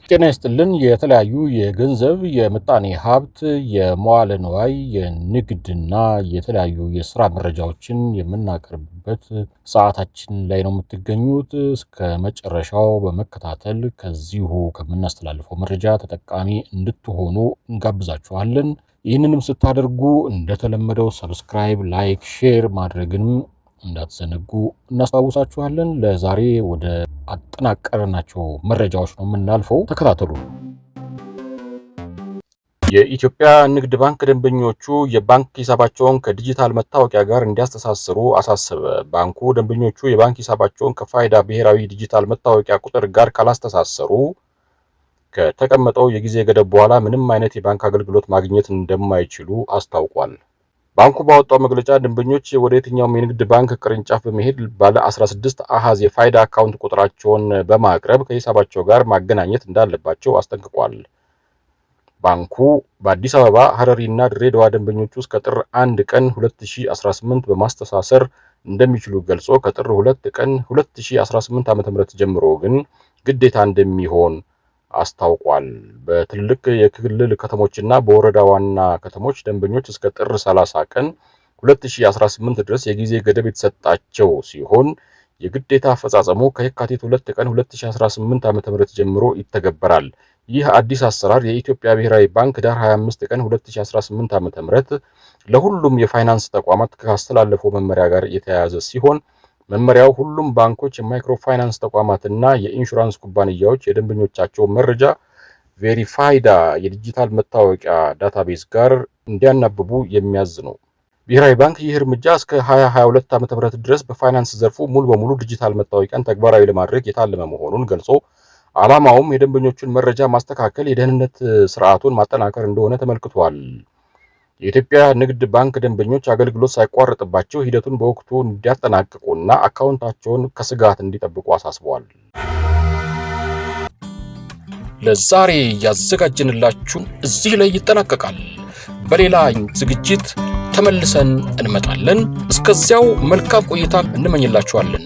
ጤና ይስጥልን። የተለያዩ የገንዘብ የምጣኔ ሀብት የመዋለ ንዋይ የንግድና የተለያዩ የሥራ መረጃዎችን የምናቀርብበት ሰዓታችን ላይ ነው የምትገኙት። እስከ መጨረሻው በመከታተል ከዚሁ ከምናስተላልፈው መረጃ ተጠቃሚ እንድትሆኑ እንጋብዛችኋለን። ይህንንም ስታደርጉ እንደተለመደው ሰብስክራይብ፣ ላይክ፣ ሼር ማድረግንም እንዳትዘነጉ እናስታውሳችኋለን። ለዛሬ ወደ አጠናቀርናቸው መረጃዎች ነው የምናልፈው። ተከታተሉ። የኢትዮጵያ ንግድ ባንክ ደንበኞቹ የባንክ ሂሳባቸውን ከዲጂታል መታወቂያ ጋር እንዲያስተሳስሩ አሳሰበ። ባንኩ ደንበኞቹ የባንክ ሂሳባቸውን ከፋይዳ ብሔራዊ ዲጂታል መታወቂያ ቁጥር ጋር ካላስተሳሰሩ ከተቀመጠው የጊዜ ገደብ በኋላ ምንም አይነት የባንክ አገልግሎት ማግኘት እንደማይችሉ አስታውቋል። ባንኩ ባወጣው መግለጫ ደንበኞች ወደ የትኛውም የንግድ ባንክ ቅርንጫፍ በመሄድ ባለ 16 አሃዝ የፋይዳ አካውንት ቁጥራቸውን በማቅረብ ከሂሳባቸው ጋር ማገናኘት እንዳለባቸው አስጠንቅቋል። ባንኩ በአዲስ አበባ፣ ሐረሪና ድሬዳዋ ደንበኞቹ እስከ ጥር 1 ቀን 2018 በማስተሳሰር እንደሚችሉ ገልጾ ከጥር 2 ቀን 2018 ዓ.ም ጀምሮ ግን ግዴታ እንደሚሆን አስታውቋል። በትልቅ የክልል ከተሞችና በወረዳ ዋና ከተሞች ደንበኞች እስከ ጥር 30 ቀን 2018 ድረስ የጊዜ ገደብ የተሰጣቸው ሲሆን የግዴታ አፈጻጸሙ ከየካቲት 2 ቀን 2018 ዓ.ም ጀምሮ ይተገበራል። ይህ አዲስ አሰራር የኢትዮጵያ ብሔራዊ ባንክ ዳር 25 ቀን 2018 ዓ.ም ለሁሉም የፋይናንስ ተቋማት ካስተላለፈው መመሪያ ጋር የተያያዘ ሲሆን መመሪያው ሁሉም ባንኮች፣ የማይክሮ ፋይናንስ ተቋማትና የኢንሹራንስ ኩባንያዎች የደንበኞቻቸው መረጃ ቬሪፋይዳ የዲጂታል መታወቂያ ዳታቤዝ ጋር እንዲያናብቡ የሚያዝ ነው። ብሔራዊ ባንክ ይህ እርምጃ እስከ 2022 ዓ.ም ድረስ በፋይናንስ ዘርፉ ሙሉ በሙሉ ዲጂታል መታወቂያን ተግባራዊ ለማድረግ የታለመ መሆኑን ገልጾ ዓላማውም የደንበኞቹን መረጃ ማስተካከል፣ የደህንነት ስርዓቱን ማጠናከር እንደሆነ ተመልክቷል። የኢትዮጵያ ንግድ ባንክ ደንበኞች አገልግሎት ሳይቋረጥባቸው ሂደቱን በወቅቱ እንዲያጠናቅቁና አካውንታቸውን ከስጋት እንዲጠብቁ አሳስበዋል። ለዛሬ ያዘጋጀንላችሁ እዚህ ላይ ይጠናቀቃል። በሌላ ዝግጅት ተመልሰን እንመጣለን። እስከዚያው መልካም ቆይታ እንመኝላችኋለን።